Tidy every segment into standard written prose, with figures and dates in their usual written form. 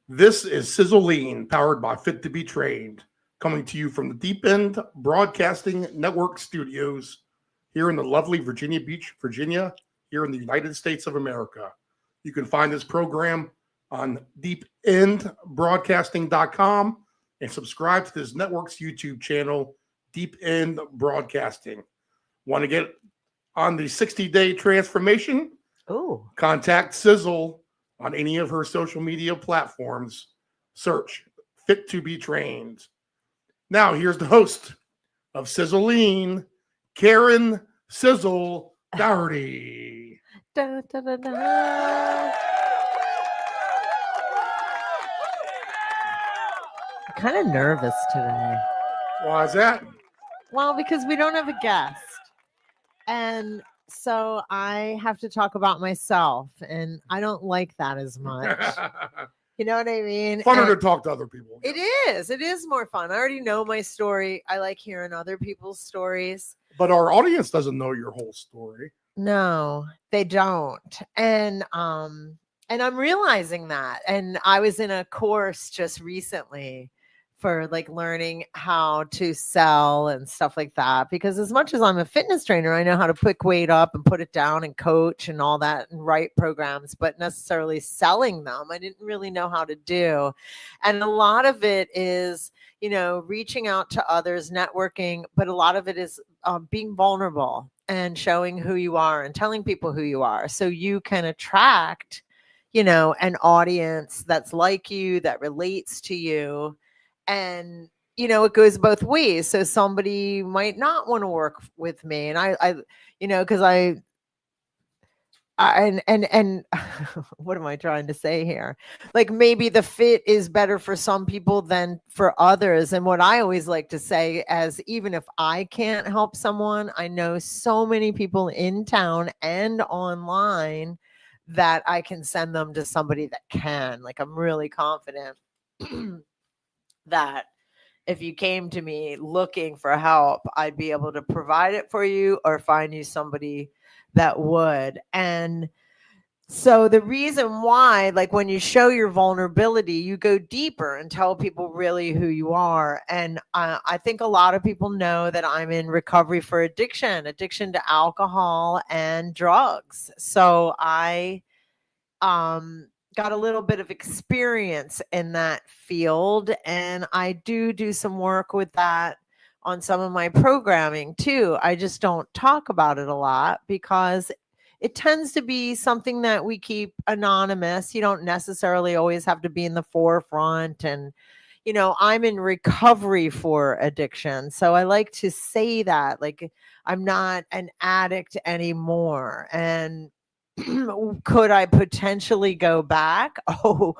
This is Sizzle Lean, powered by Fit to Be Trained, coming to you from the Deep End Broadcasting Network studios here in the lovely Virginia Beach, Virginia, here in the United States of America. You can find this program on deependbroadcasting.com and subscribe to this network's YouTube channel, Deep End Broadcasting. Want to get on the 60-day transformation? Oh, Contact Sizzle on any of her social media platforms. Search Fit to Be Trained. Now, here's the host of Sizzle Lean, Karen Sizzle Dougherty. da, da, da, da. I'm kind of nervous today. Why is that? Well, because we don't have a guest. And so I have to talk about myself, and I don't like that as much. You know what I mean? Funner And to talk to other people. it is. It is more fun. I already know my story. I like hearing other people's stories. But our audience doesn't know your whole story. No, they don't. And I'm realizing that. And I was in a course just recently for like learning how to sell and stuff like that. Because as much as I'm a fitness trainer, I know how to pick weight up and put it down and coach and all that and write programs, but necessarily selling them, I didn't really know how to do. And a lot of it is, you know, reaching out to others, networking, but a lot of it is being vulnerable and showing who you are and telling people who you are so you can attract, you know, an audience that's like you, that relates to you. And, you know, it goes both ways. So somebody might not want to work with me. And I you know, because I what am I trying to say here? Like maybe the fit is better for some people than for others. And what I always like to say is even if I can't help someone, I know so many people in town and online that I can send them to somebody that can. Like I'm really confident that if you came to me looking for help, I'd be able to provide it for you or find you somebody that would. And so the reason why, like when you show your vulnerability, you go deeper and tell people really who you are. And I think a lot of people know that I'm in recovery for addiction to alcohol and drugs. So I got a little bit of experience in that field, and I do some work with that on some of my programming too. I just don't talk about it a lot because it tends to be something that we keep anonymous. You don't necessarily always have to be in the forefront. And, you know, I'm in recovery for addiction. So I like to say that, like, I'm not an addict anymore. And could I potentially go back? Oh,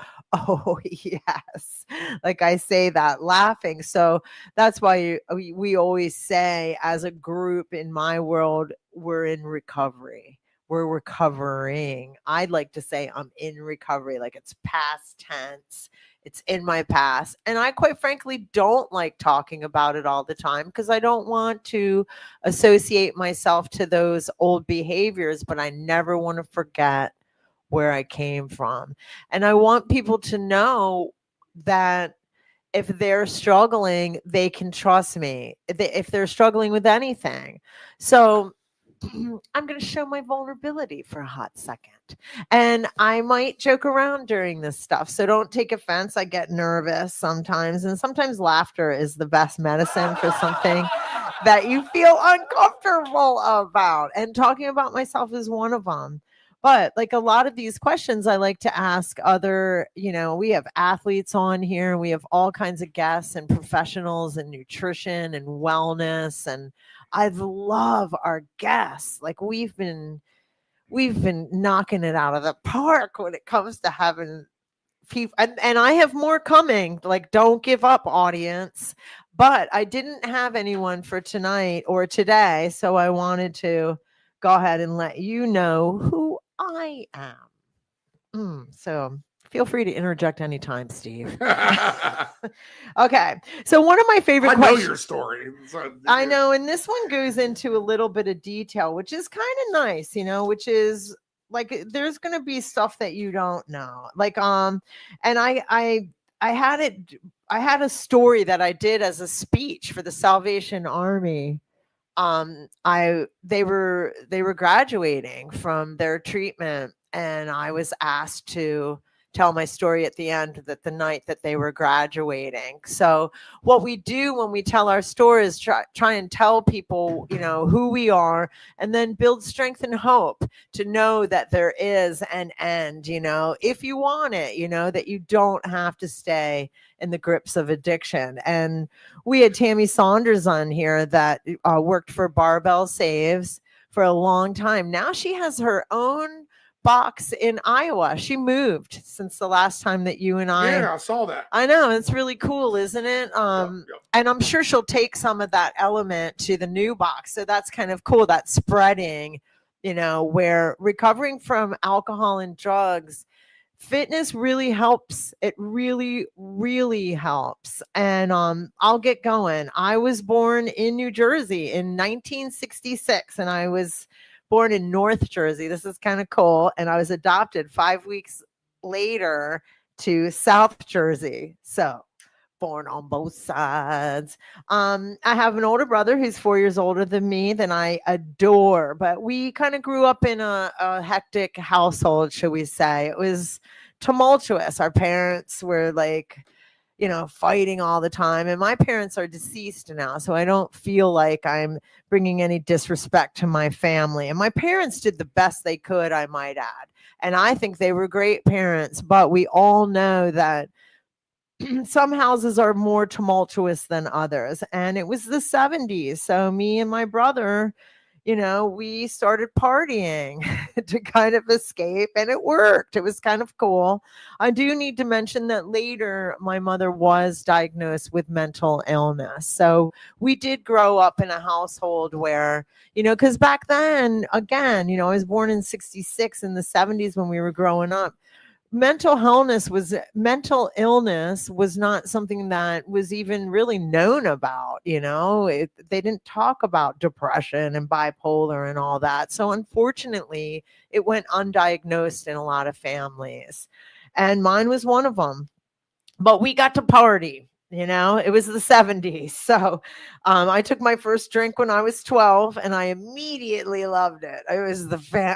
yes. Like I say that laughing. So that's why we always say as a group in my world, we're in recovery. We're recovering. I'd like to say I'm in recovery, like it's past tense. It's in my past. And I quite frankly don't like talking about it all the time because I don't want to associate myself to those old behaviors, but I never want to forget where I came from. And I want people to know that if they're struggling, they can trust me. If they're struggling with anything. So I'm going to show my vulnerability for a hot second. And I might joke around during this stuff. So don't take offense. I get nervous sometimes. And sometimes laughter is the best medicine for something that you feel uncomfortable about. And talking about myself is one of them. But like a lot of these questions, I like to ask other, you know, we have athletes on here. We have all kinds of guests and professionals in nutrition and wellness. And I love our guests. Like we've been knocking it out of the park when it comes to having people. And I have more coming. Like, don't give up, audience. But I didn't have anyone for tonight or today. So I wanted to go ahead and let you know who I am. So feel free to interject anytime, Steve. Okay. So one of my favorite questions. I know your story. I know. And this one goes into a little bit of detail, which is kind of nice, you know, which is like there's going to be stuff that you don't know. And I had it, I had a story that I did as a speech for the Salvation Army. They were graduating from their treatment, and I was asked to tell my story at the end, that the night that they were graduating. So what we do when we tell our story is try and tell people, who we are, and then build strength and hope to know that there is an end, if you want it, that you don't have to stay in the grips of addiction. And we had Tammy Saunders on here that worked for Barbell Saves for a long time. Now she has her own box in Iowa. She moved since the last time that you and I saw that. I know, it's really cool, isn't it? And I'm sure she'll take some of that element to the new box. So that's kind of cool. That spreading, where recovering from alcohol and drugs, fitness really helps. It really, really helps. And I'll get going. I was born in New Jersey in 1966, and I was born in North Jersey. This is kind of cool. And I was adopted 5 weeks later to South Jersey. So born on both sides. I have an older brother who's 4 years older than me, that I adore, but we kind of grew up in a hectic household, shall we say. It was tumultuous. Our parents were like, fighting all the time. And my parents are deceased now, so I don't feel like I'm bringing any disrespect to my family. And my parents did the best they could, I might add. And I think they were great parents, but we all know that some houses are more tumultuous than others. And it was the 70s. So me and my brother, we started partying to kind of escape, and it worked. It was kind of cool. I do need to mention that later my mother was diagnosed with mental illness. So we did grow up in a household where, because back then, again, I was born in 66, in the 70s when we were growing up. Mental illness was not something that was even really known about. They didn't talk about depression and bipolar and all that. So unfortunately, it went undiagnosed in a lot of families, and mine was one of them. But we got to party. It was the 70s. So I took my first drink when I was 12, and I immediately loved it. It was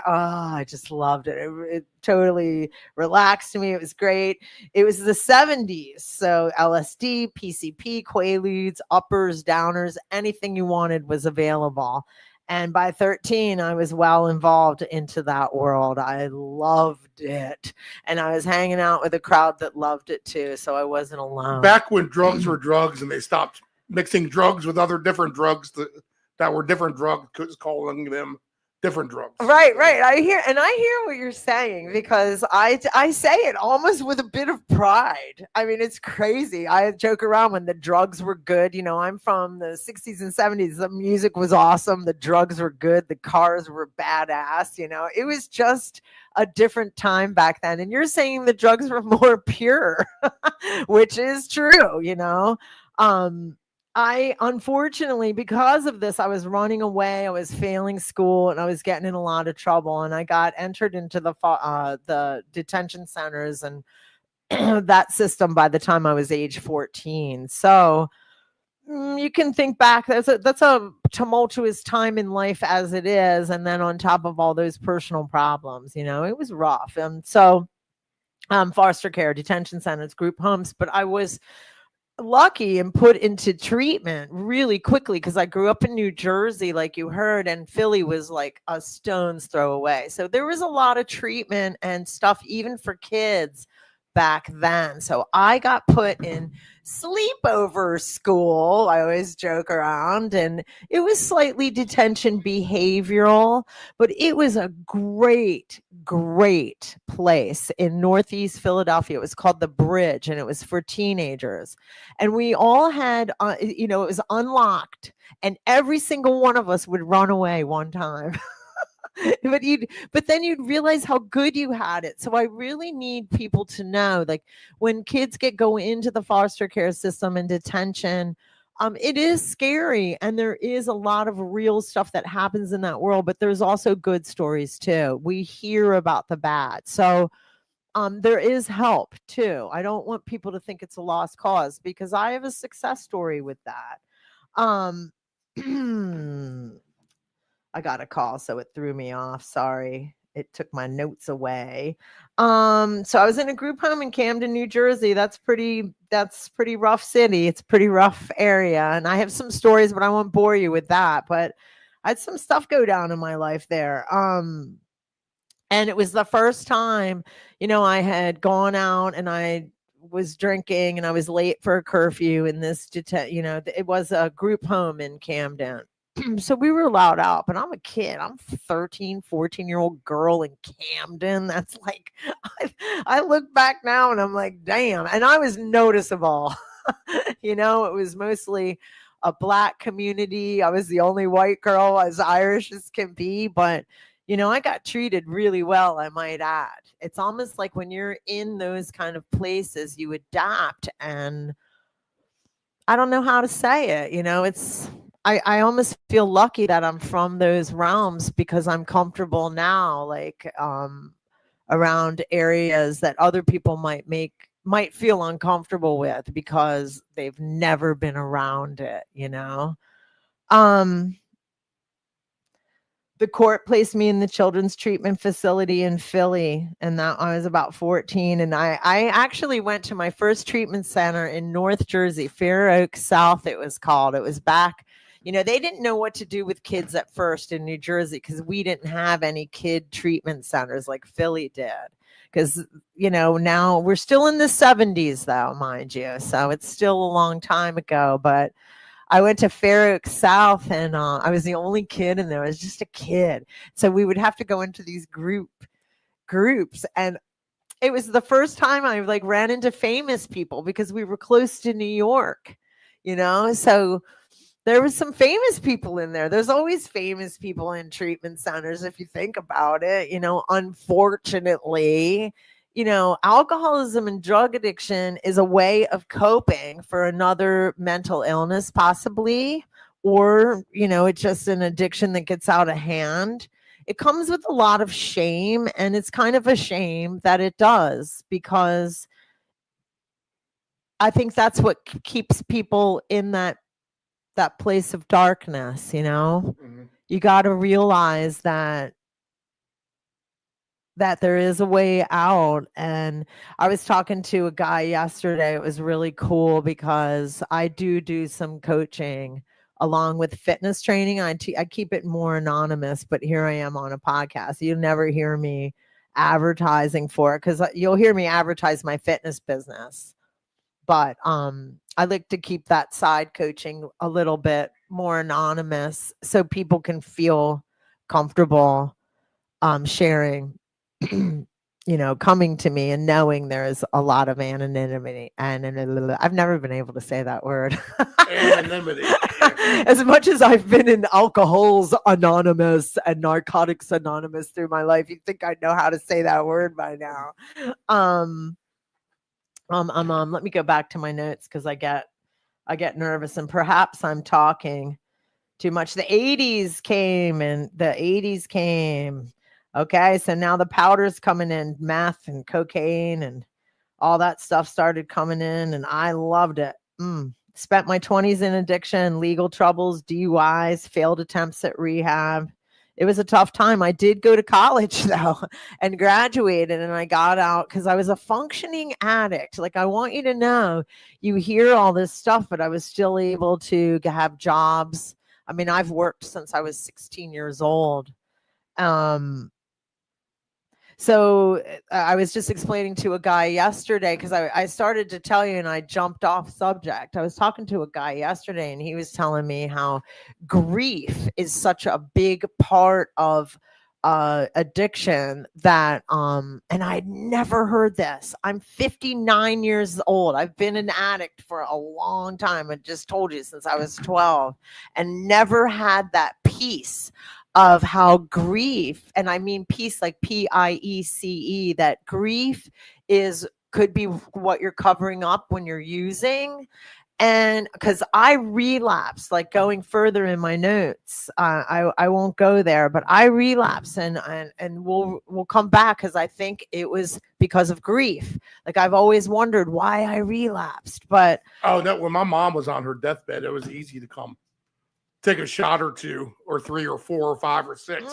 I just loved it. It totally relaxed me. It was great. It was the 70s. So LSD, PCP, Quaaludes, uppers, downers, anything you wanted was available. And by 13, I was well involved into that world. I loved it. And I was hanging out with a crowd that loved it too. So I wasn't alone. Back when drugs were drugs and they stopped mixing drugs with other different drugs that were different drugs, calling them different drugs. Right. I hear what you're saying, because I say it almost with a bit of pride. I mean, it's crazy. I joke around when the drugs were good. I'm from the 60s and 70s. The music was awesome. The drugs were good. The cars were badass. It was just a different time back then. And you're saying the drugs were more pure, which is true. I unfortunately, because of this, I was running away. I was failing school, and I was getting in a lot of trouble. And I got entered into the detention centers and that system by the time I was age 14. So you can think back. That's a tumultuous time in life as it is, and then on top of all those personal problems, it was rough. And so, foster care, detention centers, group homes, but I was lucky and put into treatment really quickly, because I grew up in New Jersey, like you heard, and Philly was like a stone's throw away. So there was a lot of treatment and stuff even for kids back then. So I got put in sleepover school. I always joke around, and it was slightly detention behavioral, but it was a great place in Northeast Philadelphia. It was called The Bridge, and it was for teenagers. And we all had, it was unlocked, and every single one of us would run away one time. but then you'd realize how good you had it. So I really need people to know, like, when kids go into the foster care system and detention, it is scary, and there is a lot of real stuff that happens in that world, but there's also good stories too. We hear about the bad. So there is help too. I don't want people to think it's a lost cause, because I have a success story with that. Um I got a call, so it threw me off. Sorry. It took my notes away. So I was in a group home in Camden, New Jersey. That's pretty rough city. It's a pretty rough area. And I have some stories, but I won't bore you with that. But I had some stuff go down in my life there. And it was the first time, I had gone out and I was drinking and I was late for a curfew in this, it was a group home in Camden. So we were allowed out, but I'm a kid. I'm 13, 14-year-old girl in Camden. That's like, I look back now and I'm like, damn. And I was noticeable. It was mostly a Black community. I was the only white girl, as Irish as can be, but I got treated really well, I might add. It's almost like when you're in those kind of places, you adapt, and I don't know how to say it. I almost feel lucky that I'm from those realms, because I'm comfortable now, like around areas that other people might feel uncomfortable with because they've never been around it. The court placed me in the children's treatment facility in Philly, and that I was about 14. And I actually went to my first treatment center in North Jersey, Fair Oaks South, it was called. It was back, they didn't know what to do with kids at first in New Jersey, because we didn't have any kid treatment centers like Philly did. Because, now we're still in the 70s, though, mind you. So it's still a long time ago. But I went to Fair Oaks South, and I was the only kid in there. I was just a kid. So we would have to go into these groups. And it was the first time I ran into famous people, because we were close to New York, so there was some famous people in there. There's always famous people in treatment centers, if you think about it. Unfortunately, alcoholism and drug addiction is a way of coping for another mental illness, possibly, or, it's just an addiction that gets out of hand. It comes with a lot of shame, and it's kind of a shame that it does, because I think that's what keeps people in that place of darkness. Mhm. You got to realize that there is a way out. And I was talking to a guy yesterday. It was really cool, because I do some coaching along with fitness training. I keep it more anonymous, but here I am on a podcast. You'll never hear me advertising for it, because you'll hear me advertise my fitness business. But I like to keep that side coaching a little bit more anonymous, so people can feel comfortable sharing, coming to me and knowing there's a lot of anonymity. And I've never been able to say that word. Anonymity. As much as I've been in Alcohols Anonymous and Narcotics Anonymous through my life, you'd think I'd know how to say that word by now. Let me go back to my notes, because I get nervous, and perhaps I'm talking too much. The 80s came. Okay, so now the powder's coming in, meth and cocaine and all that stuff started coming in, and I loved it. Spent my 20s in addiction, legal troubles, DUIs, failed attempts at rehab. It was a tough time. I did go to college, though, and graduated, and I got out because I was a functioning addict. Like, I want you to know, you hear all this stuff, but I was still able to have jobs. I mean, I've worked since I was 16 years old. So I was just explaining to a guy yesterday, because I started to tell you and I jumped off subject. I was talking to a guy yesterday, and he was telling me how grief is such a big part of addiction that and I'd never heard this. I'm 59 years old. I've been an addict for a long time. I just told you, since I was 12, and never had that peace of how grief, and I mean peace like PIECE, that grief could be what you're covering up when you're using. And because I relapsed, like going further in my notes, I won't go there, but I relapsed, and we'll come back because I think it was because of grief. Like I've always wondered why I relapsed, but Oh no, when my mom was on her deathbed, it was easy to come take a shot or two or three or four or five or 6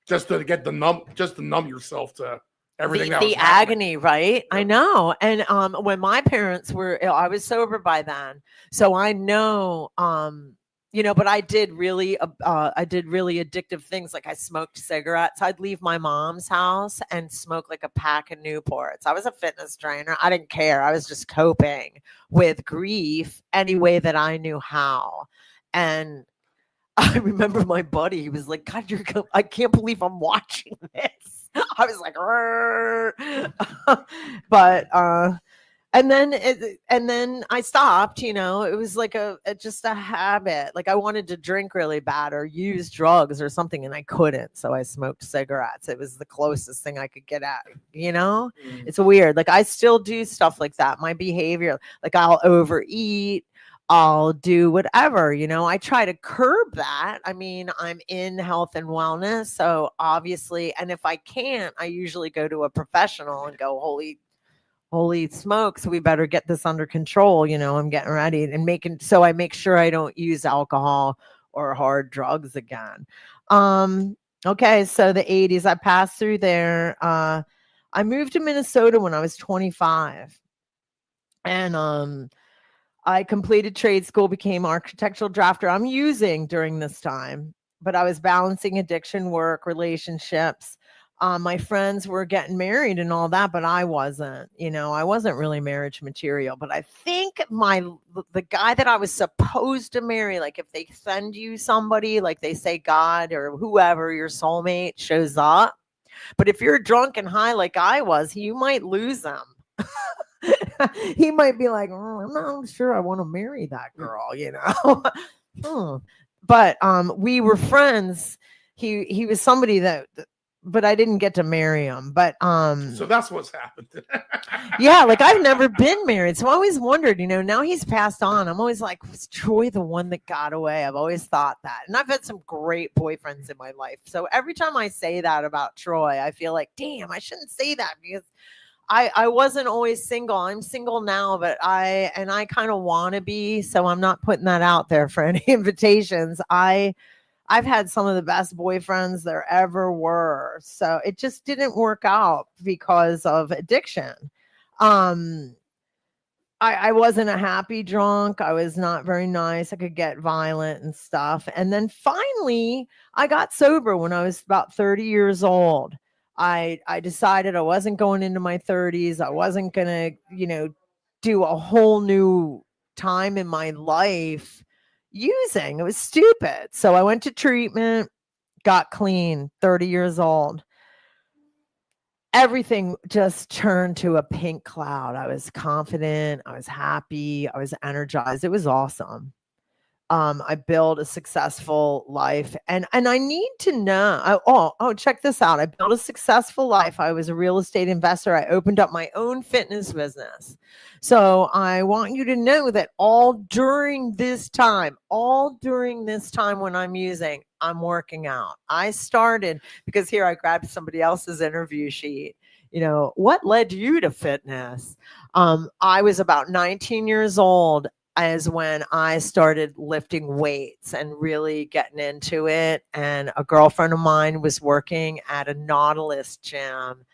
just to get just to numb yourself to everything that was the happening. agony, right? I know. And when my parents were ill, I was sober by then, so I know. But I did really addictive things. Like I smoked cigarettes. I'd leave my mom's house and smoke like a pack of Newports. I was a fitness trainer. I didn't care. I was just coping with grief any way that I knew how. And I remember my buddy, he was like, God, I can't believe I'm watching this. I was like, but, and then I stopped, it was like just a habit. Like I wanted to drink really bad or use drugs or something, and I couldn't. So I smoked cigarettes. It was the closest thing I could get at, It's weird. Like I still do stuff like that. My behavior, like I'll overeat. I'll do whatever, I try to curb that. I mean, I'm in health and wellness. So obviously, and if I can't, I usually go to a professional and go, holy smokes, we better get this under control. I'm getting ready and so I make sure I don't use alcohol or hard drugs again. Okay. So the 80s, I passed through there. I moved to Minnesota when I was 25, and, I completed trade school, became architectural drafter. I'm using during this time, but I was balancing addiction, work, relationships. My friends were getting married and all that, but I wasn't. I wasn't really marriage material. But I think the guy that I was supposed to marry, like if they send you somebody, like they say God or whoever, your soulmate shows up. But if you're drunk and high like I was, you might lose them. He might be like, I'm not sure I want to marry that girl, But we were friends. He was somebody but I didn't get to marry him. But so that's what's happened. yeah, like I've never been married, so I always wondered, now he's passed on. I'm always like, was Troy the one that got away? I've always thought that, and I've had some great boyfriends in my life. So every time I say that about Troy, I feel like, damn, I shouldn't say that because I wasn't always single. I'm single now, but I kind of want to be, so I'm not putting that out there for any invitations. I've had some of the best boyfriends there ever were. So it just didn't work out because of addiction. I wasn't a happy drunk. I was not very nice. I could get violent and stuff. And then finally I got sober when I was about 30 years old. I decided I wasn't going into my 30s. I wasn't going to, do a whole new time in my life using. It was stupid. So I went to treatment, got clean, 30 years old. Everything just turned to a pink cloud. I was confident. I was happy. I was energized. It was awesome. I built a successful life, and I need to know. Check this out. I built a successful life. I was a real estate investor. I opened up my own fitness business. So I want you to know that all during this time when I'm using, I'm working out. I started because here I grabbed somebody else's interview sheet. What led you to fitness? I was about 19 years old as when I started lifting weights and really getting into it. And a girlfriend of mine was working at a Nautilus gym,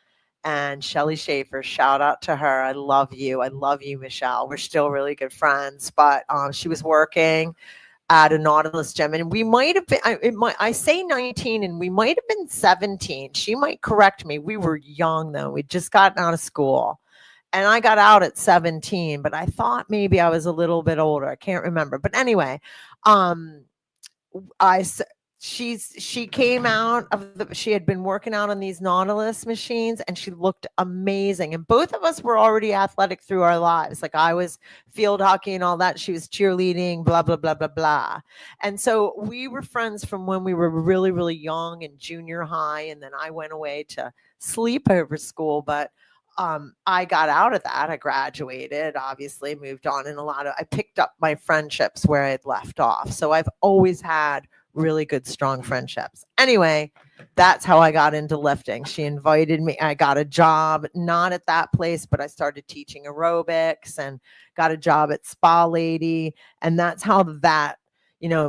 and Shelly Schaefer, shout out to her. I love you. I love you, Michelle. We're still really good friends, but she was working at a Nautilus gym, and we might have been, I say 19 and we might have been 17. She might correct me. We were young though. We'd just gotten out of school. And I got out at 17, but I thought maybe I was a little bit older. I can't remember. But anyway, she came out of she had been working out on these Nautilus machines, and she looked amazing. And both of us were already athletic through our lives. Like I was field hockey and all that. She was cheerleading, blah, blah, blah, blah, blah. And so we were friends from when we were really, really young in junior high. And then I went away to sleepover school. But I got out of that. I graduated, obviously, moved on, and I picked up my friendships where I had left off. So I've always had really good, strong friendships. Anyway, that's how I got into lifting. She invited me. I got a job, not at that place, but I started teaching aerobics and got a job at Spa Lady. And that's how that,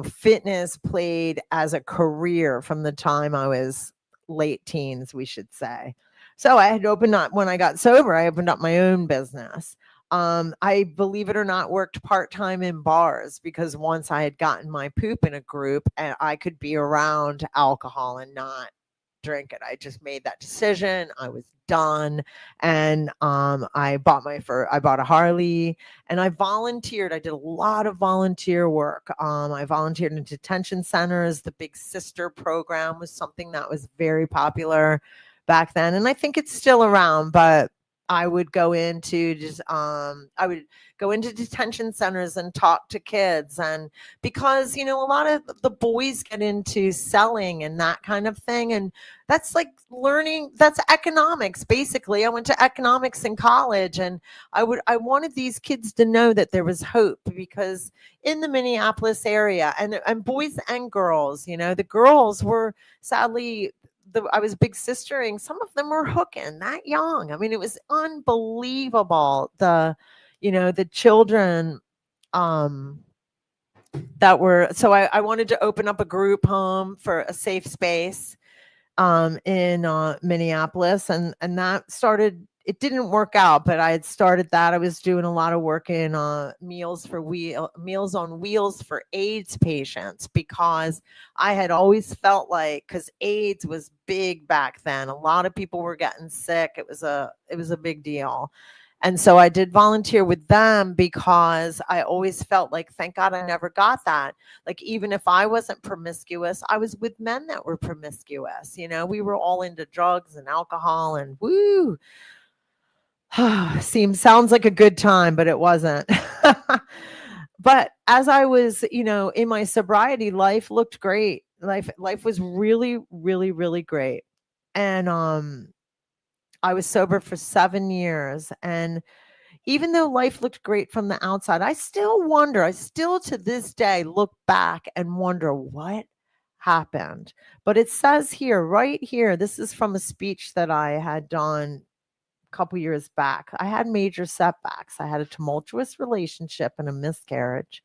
fitness played as a career from the time I was late teens, we should say. So I had opened up, when I got sober, I opened up my own business. I, believe it or not, worked part-time in bars because once I had gotten my poop in a group and I could be around alcohol and not drink it. I just made that decision. I was done. And I bought a Harley and I volunteered. I did a lot of volunteer work. I volunteered in detention centers. The Big Sister program was something that was very popular back then. And I think it's still around, but I would go into detention centers and talk to kids. And because, a lot of the boys get into selling and that kind of thing. And that's like learning, that's economics. Basically, I went to economics in college and I wanted these kids to know that there was hope because in the Minneapolis area and boys and girls, the girls were sadly, I was big sistering. Some of them were hooking that young. I mean, it was unbelievable. The children that were, so I wanted to open up a group home for a safe space in Minneapolis. And that started, it didn't work out, but I had started that. I was doing a lot of work in Meals on Wheels for AIDS patients because I had always felt like, because AIDS was big back then, a lot of people were getting sick. It was a big deal. And so I did volunteer with them because I always felt like, thank God I never got that. Like, even if I wasn't promiscuous, I was with men that were promiscuous. We were all into drugs and alcohol and woo. Sounds like a good time, but it wasn't. But as I was, in my sobriety, life looked great. Life was really, really, really great. And I was sober for 7 years. And even though life looked great from the outside, I still to this day look back and wonder what happened. But it says here, right here, this is from a speech that I had done a couple years back. I had major setbacks. I had a tumultuous relationship and a miscarriage.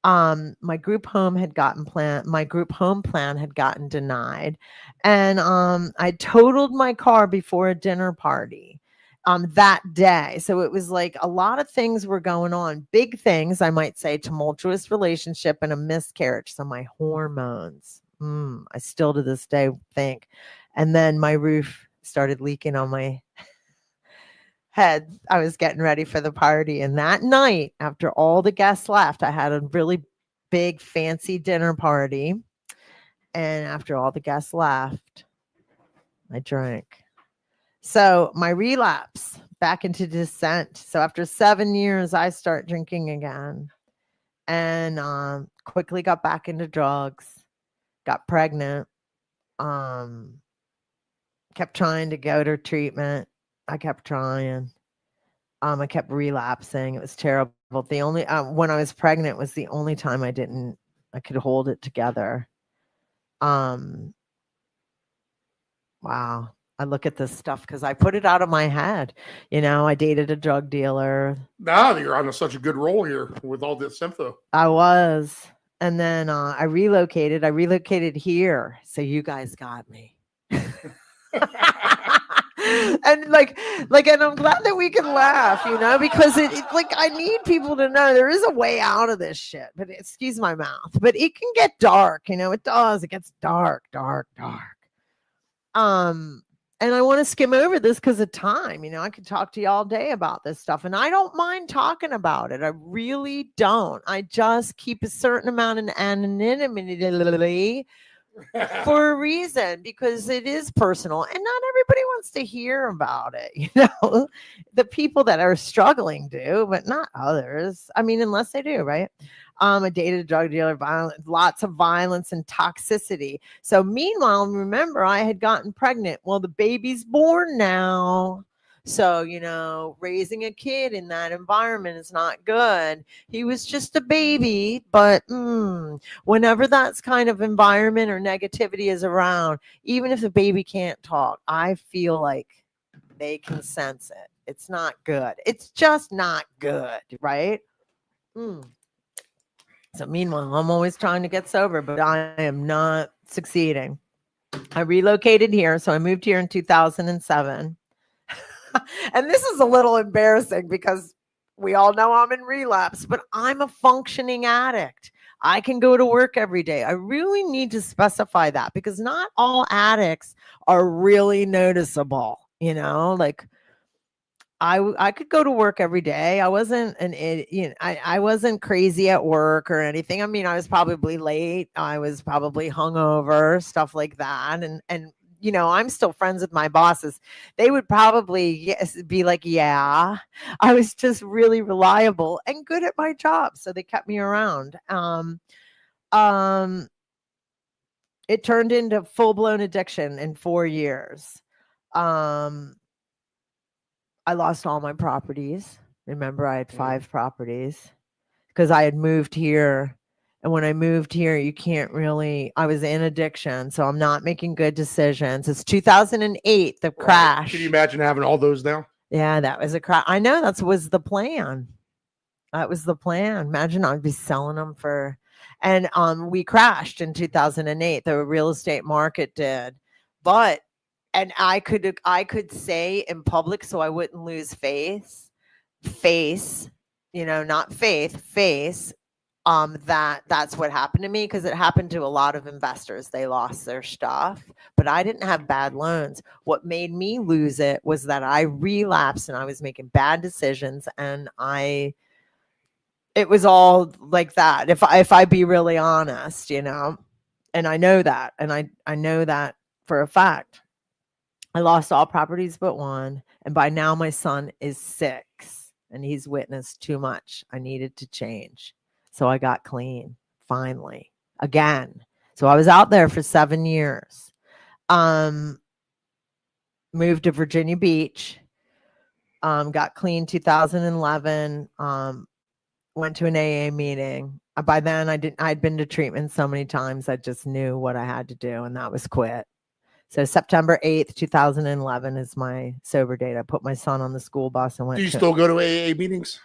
My group home plan had gotten denied, and I totaled my car before a dinner party that day. So it was like a lot of things were going on, big things, I might say, tumultuous relationship and a miscarriage. So my hormones, I still to this day think. And then my roof started leaking on my head. I was getting ready for the party. And that night, after all the guests left, I had a really big fancy dinner party. And after all the guests left, I drank. So my relapse back into descent. So after 7 years, I start drinking again and quickly got back into drugs, got pregnant, kept trying to go to treatment. I kept trying. I kept relapsing. It was terrible. The only when I was pregnant was the only time I could hold it together. Wow. I look at this stuff because I put it out of my head. I dated a drug dealer. Now you're on such a good roll here with all this info. I was. And then I relocated. I relocated here. So you guys got me. And and I'm glad that we can laugh, because it I need people to know there is a way out of this shit. But excuse my mouth, but it can get dark, it does. It gets dark. And I want to skim over this because of time. I could talk to you all day about this stuff, and I don't mind talking about it. I really don't. I just keep a certain amount of anonymity for a reason, because it is personal and not everybody wants to hear about it. The people that are struggling do, but not others. I mean, unless they do, right? I dated a drug dealer, lots of violence and toxicity. So meanwhile, remember, I had gotten pregnant. Well, the baby's born now. So, raising a kid in that environment is not good. He was just a baby, but whenever that's kind of environment or negativity is around, even if the baby can't talk, I feel like they can sense it. It's not good. It's just not good, right? Mm. So, meanwhile, I'm always trying to get sober, but I am not succeeding. I relocated here. So, I moved here in 2007. And this is a little embarrassing because we all know I'm in relapse, but I'm a functioning addict. I can go to work every day. I really need to specify that because not all addicts are really noticeable, like I could go to work every day. I wasn't I wasn't crazy at work or anything. I mean, I was probably late. I was probably hungover, stuff like that. And I'm still friends with my bosses. They would probably be like, yeah, I was just really reliable and good at my job. So they kept me around. Um, it turned into full-blown addiction in 4 years. I lost all my properties. Remember, I had 5 properties because I had moved here. And when I moved here, I was in addiction. So I'm not making good decisions. It's 2008, the crash. Can you imagine having all those now? Yeah, that was a crash. I know was the plan. That was the plan. Imagine I'd be selling them for, and we crashed in 2008. The real estate market did, but and I could say in public so I wouldn't lose face, not faith, face. That's what happened to me because it happened to a lot of investors. They lost their stuff, but I didn't have bad loans. What made me lose it was that I relapsed and I was making bad decisions, and it was all like that. If I be really honest, and I know that, and I know that for a fact. I lost all properties but one, and by now my son is 6, and he's witnessed too much. I needed to change, so I got clean finally again. So I was out there for 7 years. Moved to Virginia Beach. Got clean 2011. Went to an AA meeting. By then I'd been to treatment so many times. I just knew what I had to do, and that was quit. So September 8th, 2011 is my sober date. I put my son on the school bus and went. Do you still go to AA meetings?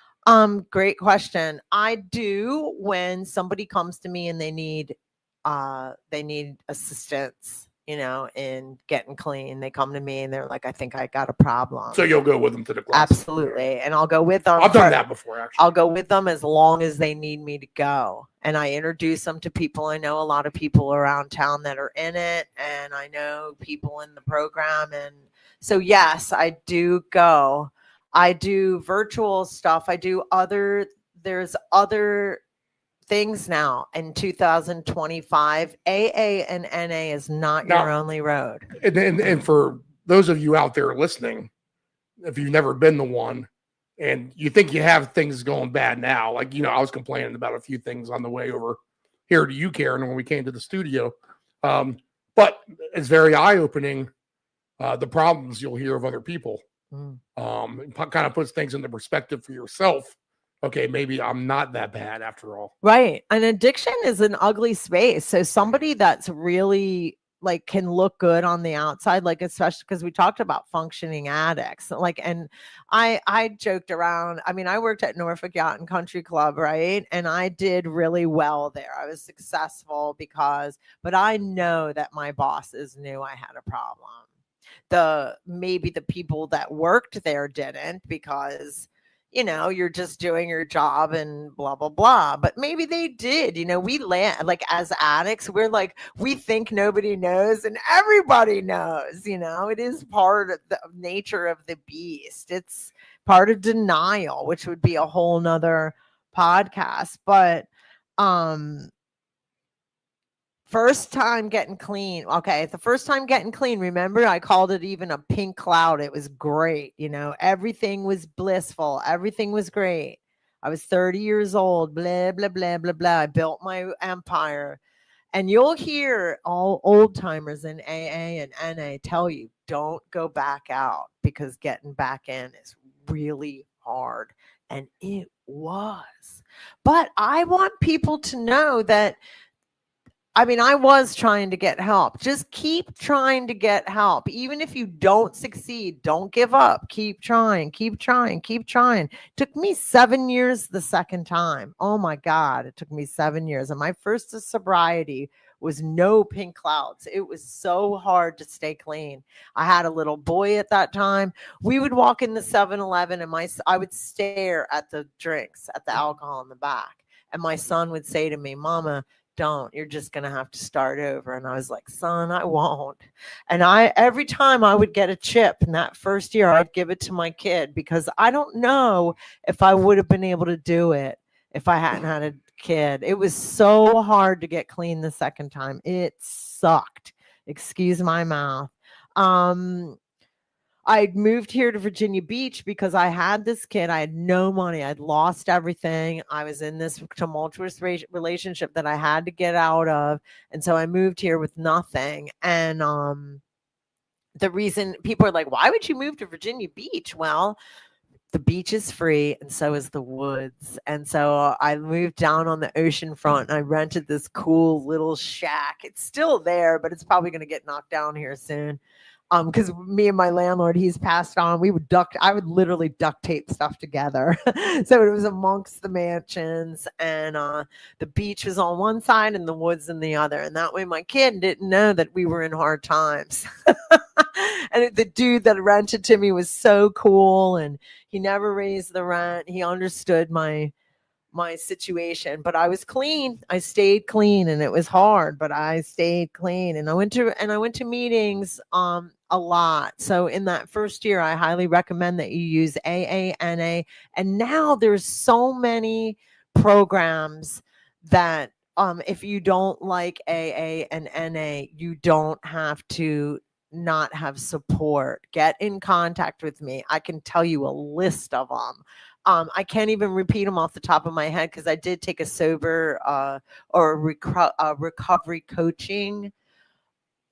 Great question. I do when somebody comes to me and they need assistance, in getting clean. They come to me and they're like, I think I got a problem. So you'll go with them to the class? Absolutely. And I'll go with them. I've done that before, actually. I'll go with them as long as they need me to go. And I introduce them to people. I know a lot of people around town that are in it, and I know people in the program. And so, yes, I do go. I do virtual stuff. There's other things now in 2025. AA and NA is not your only road. And for those of you out there listening, if you've never been to one and you think you have things going bad now, like, I was complaining about a few things on the way over here to you, Karen, when we came to the studio. But it's very eye-opening, the problems you'll hear of other people. It kind of puts things into perspective for yourself. Okay, maybe I'm not that bad after all. Right. And addiction is an ugly space. So somebody that's really can look good on the outside, especially because we talked about functioning addicts. And I joked around. I mean, I worked at Norfolk Yacht and Country Club, right? And I did really well there. I was successful but I know that my bosses knew I had a problem. Maybe the people that worked there didn't because you're just doing your job and blah, blah, blah. But maybe they did. We as addicts, we think nobody knows and everybody knows. It is part of the nature of the beast. It's part of denial, which would be a whole nother podcast. But first time getting clean. Okay, the first time getting clean, remember I called it even a pink cloud. It was great. Everything was blissful. Everything was great. I was 30 years old, blah, blah, blah, blah, blah. I built my empire. And you'll hear all old timers in AA and NA tell you, don't go back out, because getting back in is really hard. And it was. But I want people to know that, I mean, I was trying to get help. Just keep trying to get help. Even if you don't succeed, don't give up. Keep trying, keep trying, keep trying. It took me 7 years the second time. Oh my God, it took me 7 years. And my first sobriety was no pink clouds. It was so hard to stay clean. I had a little boy at that time. We would walk in the 7-Eleven and I would stare at the drinks, at the alcohol in the back. And my son would say to me, Mama, don't, you're just going to have to start over. And I was like, son, I won't. And every time I would get a chip in that first year, I'd give it to my kid, because I don't know if I would have been able to do it if I hadn't had a kid. It was so hard to get clean the second time. It sucked. Excuse my mouth. I moved here to Virginia Beach because I had this kid. I had no money. I'd lost everything. I was in this tumultuous relationship that I had to get out of. And so I moved here with nothing. And the reason people are like, why would you move to Virginia Beach? Well, the beach is free, and so is the woods. And so I moved down on the ocean front, and I rented this cool little shack. It's still there, but it's probably going to get knocked down here soon. Because me and my landlord, he's passed on. I would literally duct tape stuff together. So it was amongst the mansions, and the beach was on one side and the woods in the other. And that way my kid didn't know that we were in hard times. And the dude that rented to me was so cool, and he never raised the rent. He understood my situation, but I was clean. I stayed clean, and it was hard, but I stayed clean. And I went to meetings a lot. So in that first year, I highly recommend that you use AA, NA, and now there's so many programs that if you don't like AA and NA, you don't have to not have support. Get in contact with me. I can tell you a list of them. I can't even repeat them off the top of my head, because I did take a sober or recovery coaching.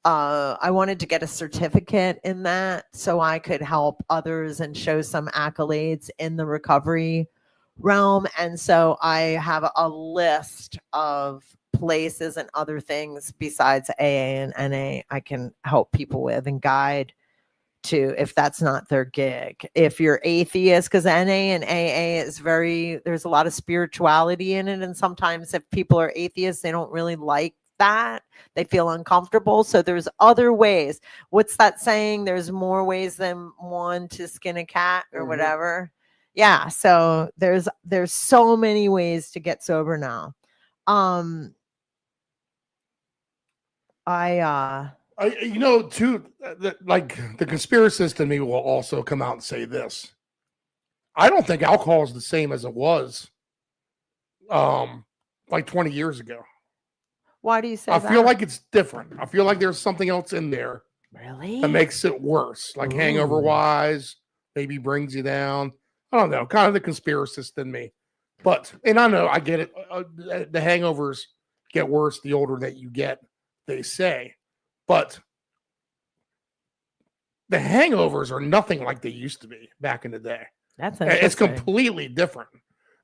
I wanted to get a certificate in that so I could help others and show some accolades in the recovery realm. And so I have a list of places and other things besides AA and NA I can help people with and guide to, if that's not their gig. If you're atheist, because NA and AA is there's a lot of spirituality in it. And sometimes if people are atheists, they don't really like that. They feel uncomfortable. So there's other ways. What's that saying? There's more ways than one to skin a cat, or whatever. Yeah. So there's so many ways to get sober now. Too, like the conspiracist in me will also come out and say this. I don't think alcohol is the same as it was like 20 years ago. Why do you say that? I feel like it's different. I feel like there's something else in there really that makes it worse, like hangover wise, maybe brings you down. I don't know, kind of the conspiracist in me. But, and I know, I get it. The hangovers get worse the older that you get, they say. But the hangovers are nothing like they used to be back in the day. That's interesting. It's completely different.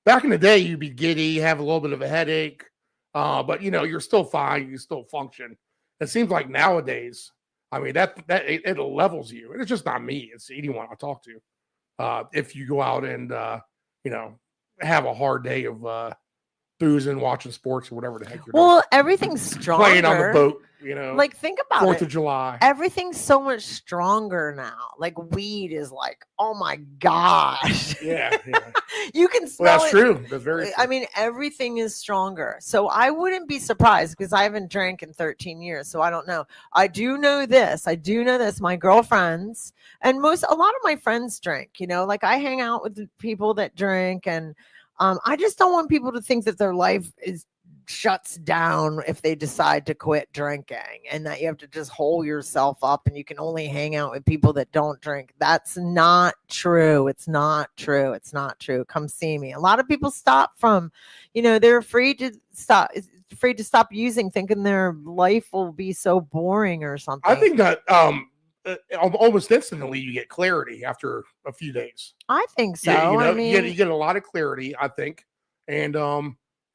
Back in the day, you'd be giddy, have a little bit of a headache, but you're still fine. You still function. It seems like nowadays, I mean, it levels you, and it's just not me. It's anyone I talk to. If you go out and have a hard day of boozing, watching sports, or whatever the heck you're doing. Well, everything's stronger. Playing on the boat, Like, think about 4th of July. Everything's so much stronger now. Like, weed is like, oh my gosh. Yeah. You can smell that's it. True. That's very true. I mean, everything is stronger. So I wouldn't be surprised, because I haven't drank in 13 years. So I don't know. I do know this. My girlfriends and a lot of my friends drink, like I hang out with people that drink, and I just don't want people to think that their life shuts down if they decide to quit drinking, and that you have to just hole yourself up and you can only hang out with people that don't drink. That's not true. It's not true. It's not true. Come see me. A lot of people stop from, they're afraid to stop. afraid to stop using, thinking their life will be so boring or something. I think that almost instantly you get clarity after a few days. I think so. Yeah, I mean, you get a lot of clarity, I think, and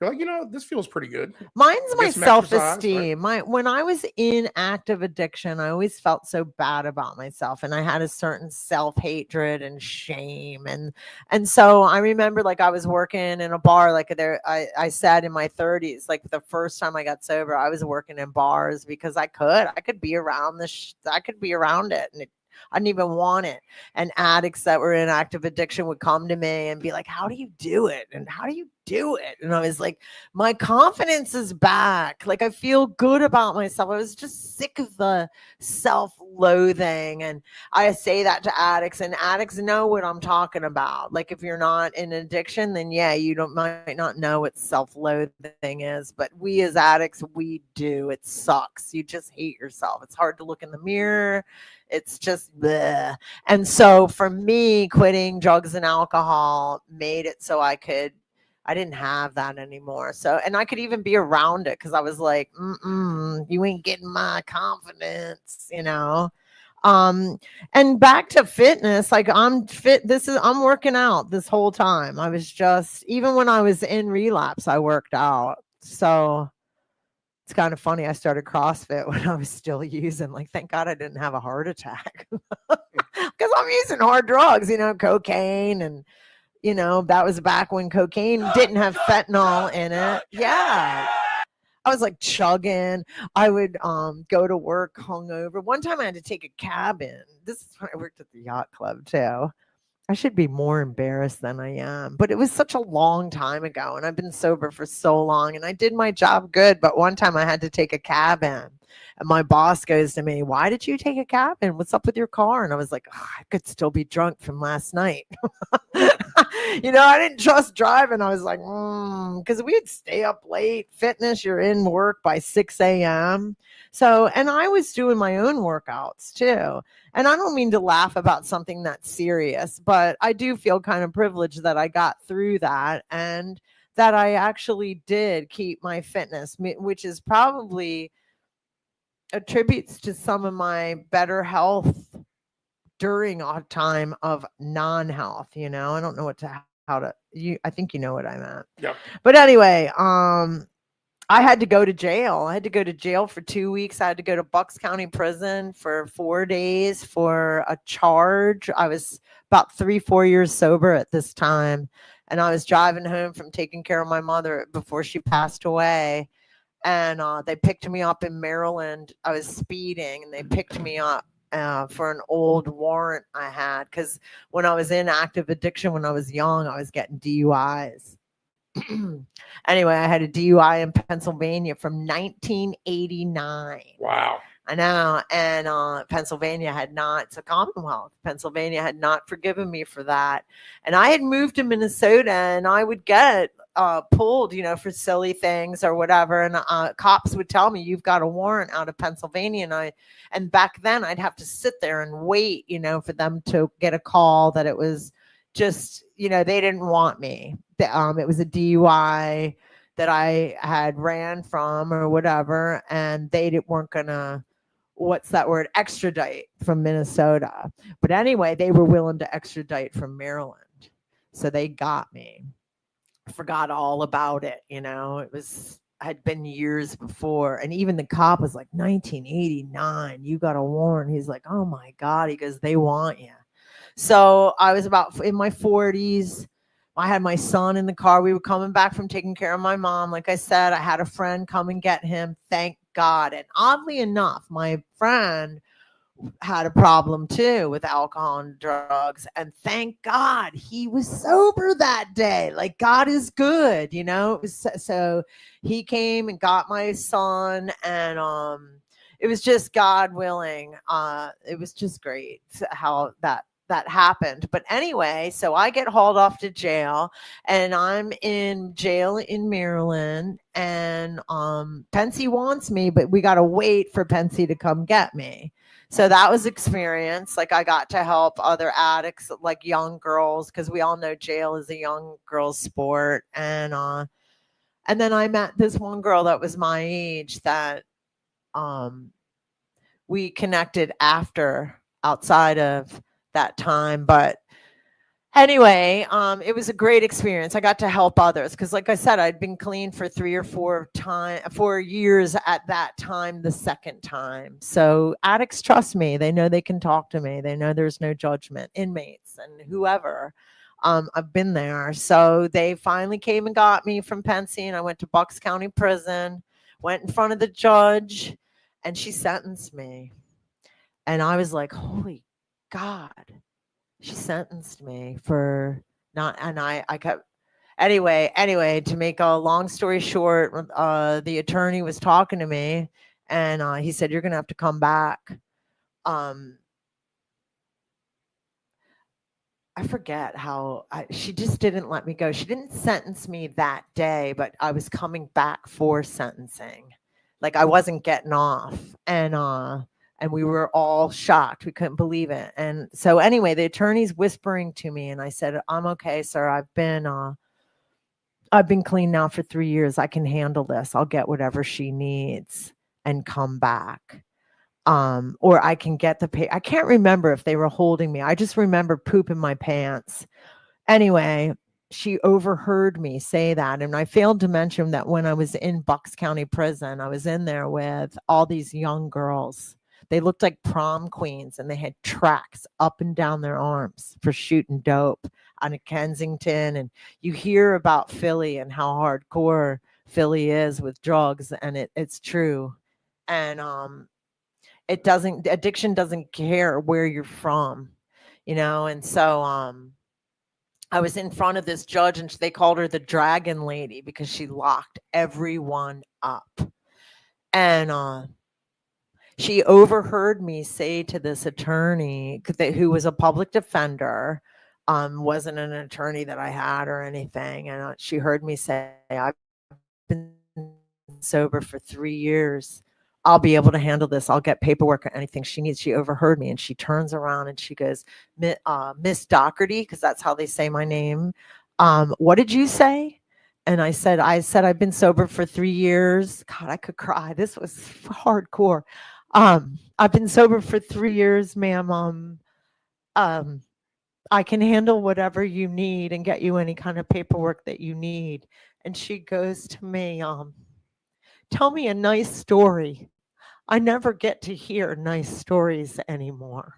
you're like, this feels pretty good. mine's my Get some exercise, right? self-esteem. When I was in active addiction, I always felt so bad about myself, and I had a certain self-hatred and shame, and so I remember, like, I was working in a bar, like, I said in my 30s, like, the first time I got sober, I was working in bars because I could be around I could be around it, and I didn't even want it. And addicts that were in active addiction would come to me and be like, how do you do it? And how do you do it? And I was like, my confidence is back. Like, I feel good about myself. I was just sick of the self-loathing. And I say that to addicts, and addicts know what I'm talking about. Like, if you're not in addiction, then yeah, you might not know what self-loathing is. But we as addicts, we do. It sucks. You just hate yourself. It's hard to look in the mirror. It's just bleh. And so for me, quitting drugs and alcohol made it so I didn't have that anymore. So, and I could even be around it because I was like, you ain't getting my confidence, you know? And back to fitness, like, I'm working out this whole time. I was just, even when I was in relapse, I worked out. So it's kind of funny. I started CrossFit when I was still using, like, thank God I didn't have a heart attack because I'm using hard drugs, cocaine. And, that was back when cocaine didn't have fentanyl in it. Yeah. I was like chugging. I would go to work hungover. One time I had to take a cab in. This is when I worked at the yacht club too. I should be more embarrassed than I am, but it was such a long time ago, and I've been sober for so long, and I did my job good. But one time I had to take a cab in, and my boss goes to me, "Why did you take a cab in? What's up with your car?" And I was like, I could still be drunk from last night. I didn't trust driving. I was like, because we'd stay up late. Fitness, you're in work by 6 a.m. So, and I was doing my own workouts too. And I don't mean to laugh about something that's serious, but I do feel kind of privileged that I got through that and that I actually did keep my fitness, which is probably attributes to some of my better health during a time of non-health. I don't know I think you know what I meant. Yep. But anyway, I had to go to jail. I had to go to jail for 2 weeks. I had to go to Bucks County Prison for 4 days for a charge. I was about 3-4 years sober at this time. And I was driving home from taking care of my mother before she passed away. And they picked me up in Maryland. I was speeding, and they picked me up for an old warrant I had. Because when I was in active addiction, when I was young, I was getting DUIs. Anyway, I had a DUI in Pennsylvania from 1989. Wow. I know. And Pennsylvania had not, it's a Commonwealth. Pennsylvania had not forgiven me for that. And I had moved to Minnesota, and I would get pulled, for silly things or whatever. And cops would tell me, you've got a warrant out of Pennsylvania. And back then I'd have to sit there and wait, for them to get a call that it was just, they didn't want me. It was a DUI that I had ran from or whatever, and they weren't gonna, what's that word, extradite from Minnesota. But anyway, they were willing to extradite from Maryland, so they got me. I forgot all about it. Had been years before, and even the cop was like, 1989, you got a warrant. He's like, oh my God. He goes, they want you. So I was about in my 40s. I had my son in the car. We were coming back from taking care of my mom. Like I said, I had a friend come and get him. Thank God. And oddly enough, my friend had a problem too with alcohol and drugs. And thank God he was sober that day. Like, God is good, So he came and got my son, and it was just God willing. It was just great how that happened. But anyway, so I get hauled off to jail, and I'm in jail in Maryland, and Pensy wants me, but we got to wait for Pensy to come get me. So that was experience. Like, I got to help other addicts, like young girls, because we all know jail is a young girl's sport. And And then I met this one girl that was my age that um, we connected after outside of that time. But anyway, it was a great experience. I got to help others because, like I said, I'd been clean for 4 years at that time, the second time. So addicts trust me. They know they can talk to me. They know there's no judgment. Inmates and whoever. I've been there. So they finally came and got me from Pensy, and I went to Bucks County Prison, went in front of the judge, and she sentenced me. And I was like, holy God. She sentenced me for not, and I kept, anyway, to make a long story short, the attorney was talking to me, and he said, you're going to have to come back. I forget how she just didn't let me go. She didn't sentence me that day, but I was coming back for sentencing. Like I wasn't getting off, and we were all shocked. We couldn't believe it. And so anyway, the attorney's whispering to me, and I said, "I'm okay, sir. I've been clean now for 3 years. I can handle this. I'll get whatever she needs and come back." Or I can get the pay. I can't remember if they were holding me. I just remember pooping my pants. Anyway, she overheard me say that. And I failed to mention that when I was in Bucks County Prison, I was in there with all these young girls. They looked like prom queens, and they had tracks up and down their arms for shooting dope out of Kensington. And you hear about Philly and how hardcore Philly is with drugs, and it's true. And addiction doesn't care where you're from, and so I was in front of this judge, and they called her the Dragon Lady because she locked everyone up. And she overheard me say to this attorney who was a public defender, wasn't an attorney that I had or anything, and she heard me say, I've been sober for 3 years. I'll be able to handle this. I'll get paperwork or anything she needs. She overheard me, and she turns around and she goes, Miss Doherty, because that's how they say my name. What did you say? And I said, I've been sober for 3 years. God, I could cry. This was hardcore. I've been sober for 3 years, ma'am. I can handle whatever you need and get you any kind of paperwork that you need. And she goes to me, tell me a nice story. I never get to hear nice stories anymore.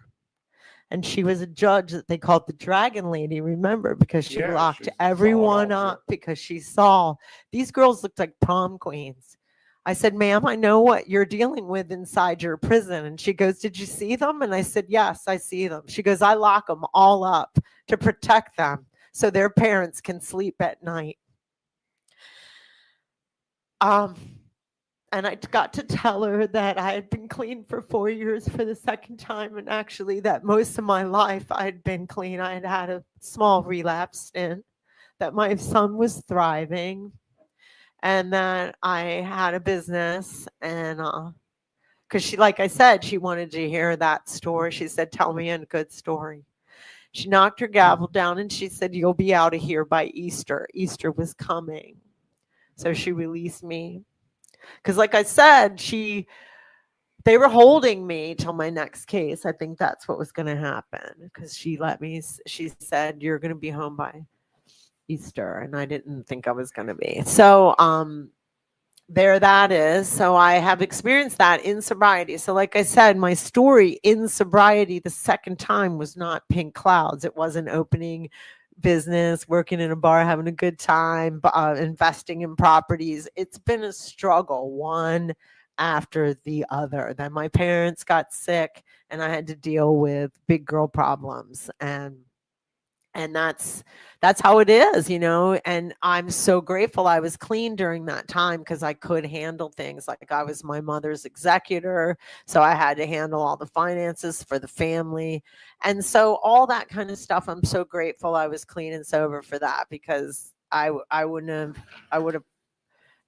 And she was a judge that they called the Dragon Lady, remember, because she locked everyone up because she saw these girls looked like prom queens. I said, ma'am, I know what you're dealing with inside your prison. And she goes, did you see them? And I said, yes, I see them. She goes, I lock them all up to protect them so their parents can sleep at night. And I got to tell her that I had been clean for 4 years for the second time, and actually that most of my life I had been clean. I had had a small relapse stint, that my son was thriving, and that I had a business. And because she, like I said, she wanted to hear that story. She said, tell me a good story. She knocked her gavel down and she said, you'll be out of here by Easter. Easter was coming. So she released me. Because like I said, they were holding me till my next case. I think that's what was going to happen, because she said, you're going to be home by Easter. And I didn't think I was going to be. So there that is. So I have experienced that in sobriety. So like I said, my story in sobriety the second time was not pink clouds. It wasn't opening business, working in a bar, having a good time, investing in properties. It's been a struggle, one after the other. Then my parents got sick and I had to deal with big girl problems, and that's how it is, and I'm so grateful I was clean during that time, because I could handle things. Like I was my mother's executor, so I had to handle all the finances for the family, and so all that kind of stuff. I'm so grateful I was clean and sober for that, because I would have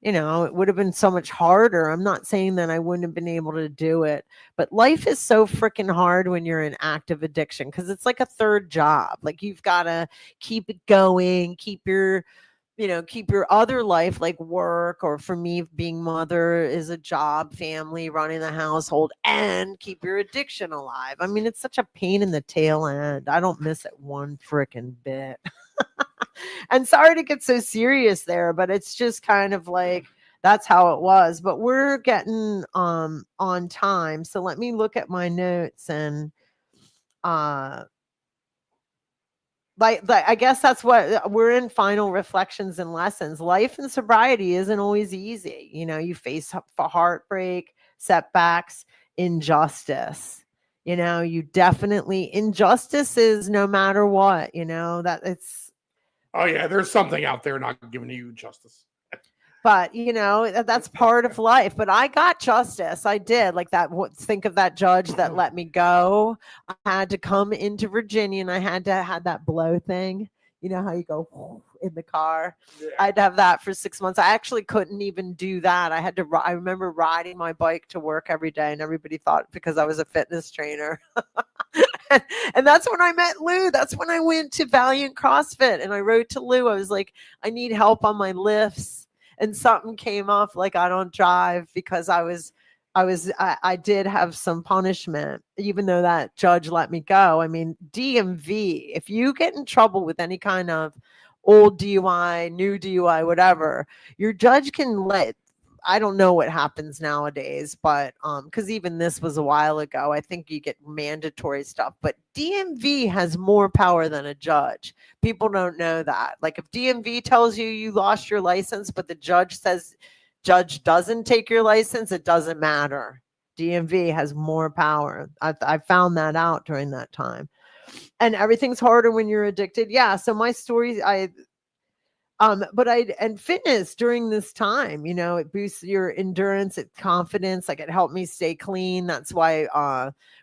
it would have been so much harder. I'm not saying that I wouldn't have been able to do it, but life is so freaking hard when you're in active addiction, because it's like a third job. Like you've got to keep it going, keep your keep your other life like work, or for me, being mother is a job, family, running the household, and keep your addiction alive. I mean, it's such a pain in the tail end. I don't miss it one freaking bit. And sorry to get so serious there, but it's just kind of like that's how it was. But we're getting on time. So let me look at my notes and uh like I guess that's what we're in, final reflections and lessons. Life and sobriety isn't always easy. You face heartbreak, setbacks, injustice. You definitely, injustice is no matter what, that it's. Oh yeah, there's something out there not giving you justice. But that's part of life. But I got justice. I did. Like that. Think of that judge that let me go. I had to come into Virginia, and I had to have that blow thing. You know how you go in the car. Yeah. I'd have that for 6 months. I actually couldn't even do that. I had to. I remember riding my bike to work every day, and everybody thought because I was a fitness trainer. And that's when I met Lou. That's when I went to Valiant CrossFit, and I wrote to Lou. I was like, I need help on my lifts. And something came up, like I don't drive, because I did have some punishment, even though that judge let me go. I mean, DMV, if you get in trouble with any kind of old DUI, new DUI, whatever, your judge can I don't know what happens nowadays, but because even this was a while ago, I think you get mandatory stuff. But DMV has more power than a judge. People don't know that. Like if DMV tells you lost your license, but the judge says judge doesn't take your license, it doesn't matter. DMV has more power. I found that out during that time. And everything's harder when you're addicted. Yeah. So my story, and fitness during this time, it boosts your endurance, confidence. Like it helped me stay clean. That's why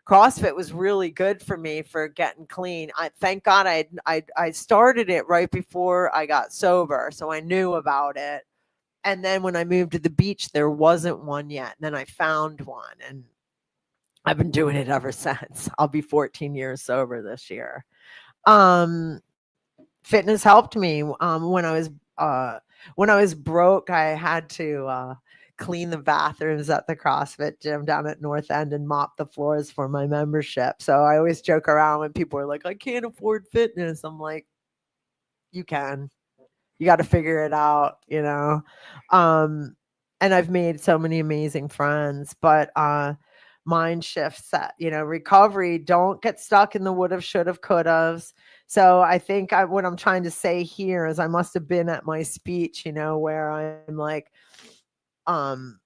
CrossFit was really good for me for getting clean. Thank God I started it right before I got sober, so I knew about it. And then when I moved to the beach, there wasn't one yet. And then I found one, and I've been doing it ever since. I'll be 14 years sober this year. Fitness helped me when I was broke. I had to clean the bathrooms at the CrossFit gym down at North End and mop the floors for my membership. So I always joke around when people are like, I can't afford fitness. I'm like, you can. You got to figure it out, and I've made so many amazing friends. But mind shifts that, recovery, don't get stuck in the would have, should have, could have. So I think what I'm trying to say here is I must have been at my speech, where I'm like, final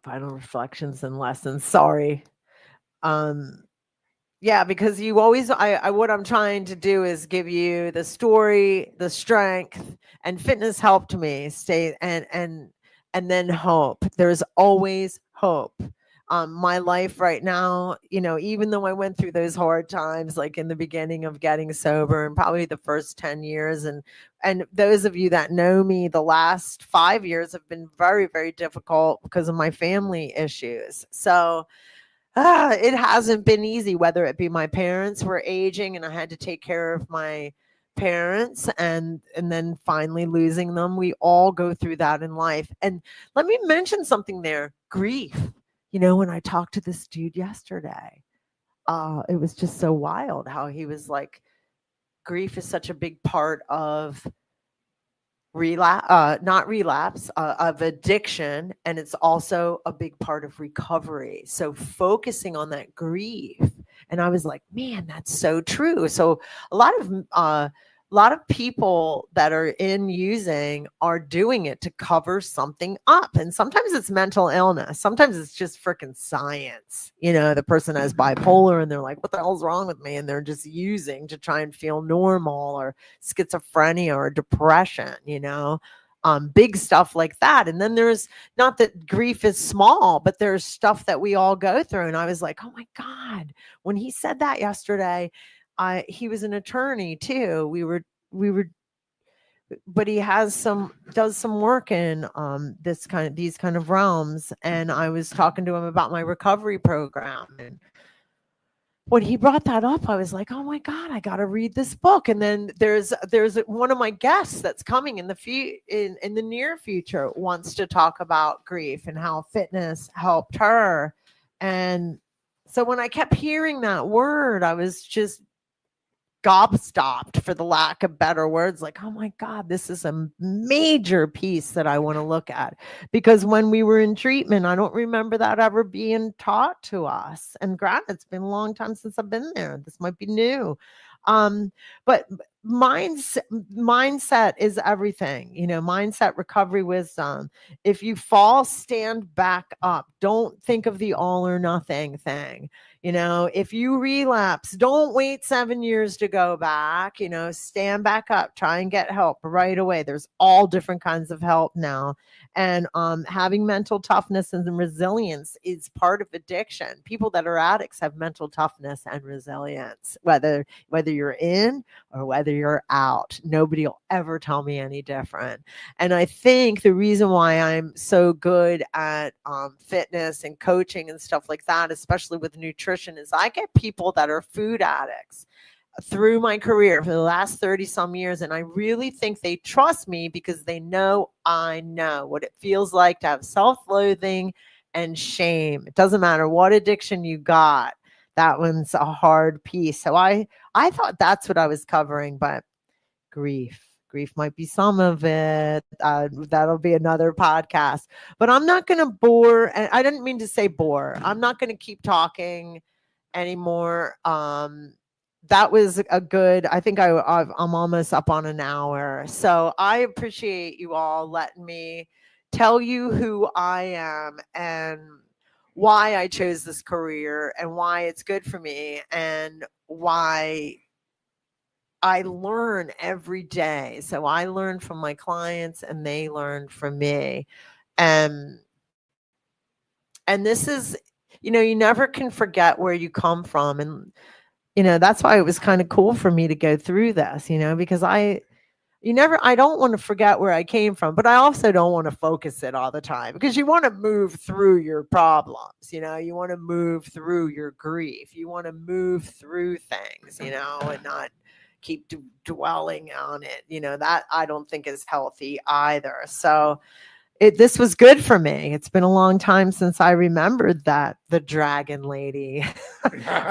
reflections and lessons. Sorry. Yeah, because you always, what I'm trying to do is give you the story, the strength, and fitness helped me stay and then hope. There's always hope. My life right now, even though I went through those hard times, like in the beginning of getting sober and probably the first 10 years, and those of you that know me, the last 5 years have been very, very difficult because of my family issues. So it hasn't been easy, whether it be my parents were aging and I had to take care of my parents and then finally losing them. We all go through that in life. And let me mention something there, grief. When I talked to this dude yesterday, it was just so wild how he was like, grief is such a big part of not relapse, of addiction, and it's also a big part of recovery. So focusing on that grief, and I was like, man, that's so true. So a lot of people that are in using are doing it to cover something up, and sometimes it's mental illness, sometimes it's just freaking science. The person has bipolar and they're like, what the hell's wrong with me, and they're just using to try and feel normal, or schizophrenia or depression, big stuff like that. And then there's, not that grief is small, but there's stuff that we all go through. And I was like, oh my God, when he said that yesterday, he was an attorney too. We were, but he does some work in these kind of realms. And I was talking to him about my recovery program, and when he brought that up, I was like, oh my God, I got to read this book. And then there's one of my guests that's coming in in the near future wants to talk about grief and how fitness helped her. And so when I kept hearing that word, I was just gobstopped, for the lack of better words, like, oh my God, this is a major piece that I want to look at. Because when we were in treatment, I don't remember that ever being taught to us. And granted, it's been a long time since I've been there. This might be new. But mindset is everything, mindset, recovery, wisdom. If you fall, stand back up. Don't think of the all or nothing thing. If you relapse, don't wait 7 years to go back, stand back up, try and get help right away. There's all different kinds of help now. And having mental toughness and resilience is part of addiction. People that are addicts have mental toughness and resilience, whether you're in or whether you're out. Nobody will ever tell me any different. And I think the reason why I'm so good at fitness and coaching and stuff like that, especially with nutrition, is I get people that are food addicts through my career for the last 30 some years. And I really think they trust me because they know I know what it feels like to have self-loathing and shame. It doesn't matter what addiction you got. That one's a hard piece. So I thought that's what I was covering, but grief might be some of it. That'll be another podcast, but I'm not going to bore. And I didn't mean to say bore. I'm not going to keep talking anymore. That was a good, I think I'm almost up on an hour. So I appreciate you all letting me tell you who I am and why I chose this career and why it's good for me and why I learn every day. So I learn from my clients and they learn from me. And this is, you never can forget where you come from. And that's why it was kind of cool for me to go through this, because I don't want to forget where I came from, but I also don't want to focus it all the time because you want to move through your problems, you want to move through your grief, you want to move through things, and not keep dwelling on it, that I don't think is healthy either. So this was good for me. It's been a long time since I remembered that the dragon lady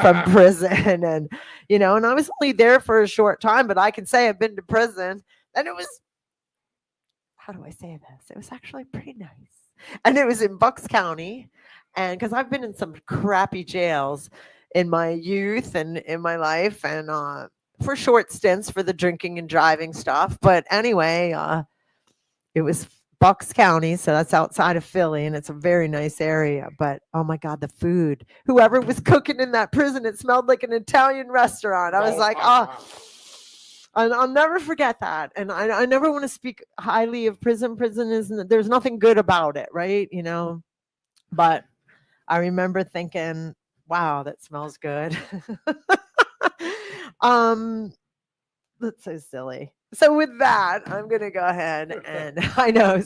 from prison. And, and I was only there for a short time, but I can say I've been to prison and it was, how do I say this? It was actually pretty nice. And it was in Bucks County. And because I've been in some crappy jails in my youth and in my life and for short stints for the drinking and driving stuff. But anyway, it was Bucks County, so that's outside of Philly, and it's a very nice area. But oh my God, the food! Whoever was cooking in that prison, it smelled like an Italian restaurant. I was like, I'll never forget that. And I never want to speak highly of prison. Prison isn't. There's nothing good about it, right? But I remember thinking, wow, that smells good. That's so silly. So with that, I'm going to go ahead and I know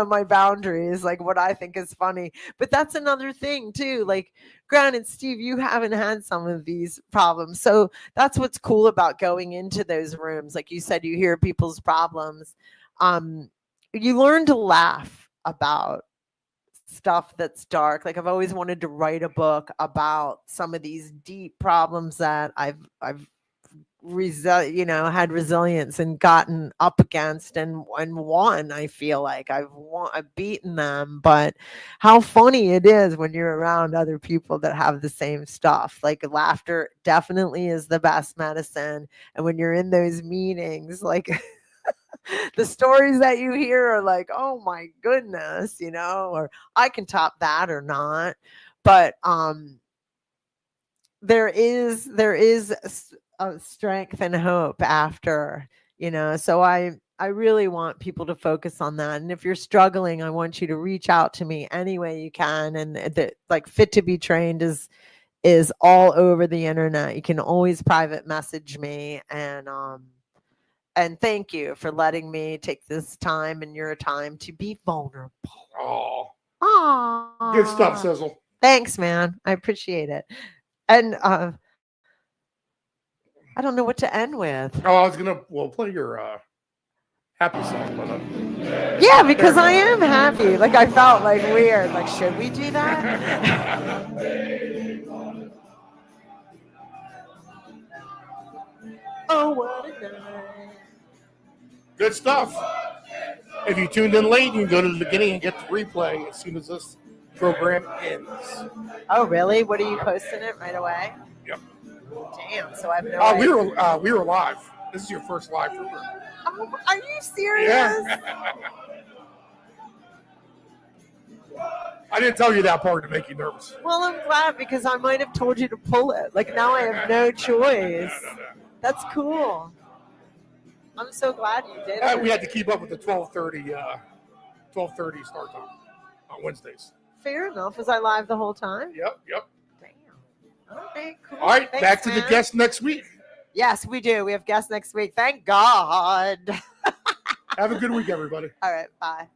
my boundaries, like what I think is funny, but that's another thing too. Like granted, Steve, you haven't had some of these problems. So that's what's cool about going into those rooms. Like you said, you hear people's problems. You learn to laugh about stuff that's dark. Like I've always wanted to write a book about some of these deep problems that I've had resilience and gotten up against and won. I feel like I've beaten them. But how funny it is when you're around other people that have the same stuff. Like laughter definitely is the best medicine. And when you're in those meetings, like the stories that you hear are like, oh my goodness, or I can top that or not. But there is a strength and hope after, so I really want people to focus on that. And if you're struggling, I want you to reach out to me any way you can. And like Fit to Be Trained is all over the internet. You can always private message me. And thank you for letting me take this time and your time to be vulnerable. Oh, Aww. good stuff, Sizzle. Thanks, man. I appreciate it. And I don't know what to end with. Oh, I was gonna play your happy song, but Yeah, because I am happy. Like I felt like weird. Like, should we do that? Oh, what a night. good stuff. If you tuned in late, you can go to the beginning and get the replay as soon as this program ends. Oh, really? What are you posting it right away? Yep. Damn. So I have no idea. We were live. This is your first live for Oh, are you serious? Yeah. I didn't tell you that part to make you nervous. Well, I'm glad because I might have told you to pull it. Like now I have no choice. No. That's cool. I'm so glad you did it. We had to keep up with the 12:30 start time on Wednesdays. Fair enough. Was I live the whole time? Yep. Damn. Okay, cool. All right, Thanks, back to man. the guest next week. Yes, we do. We have guests next week. Thank God. Have a good week, everybody. All right, bye.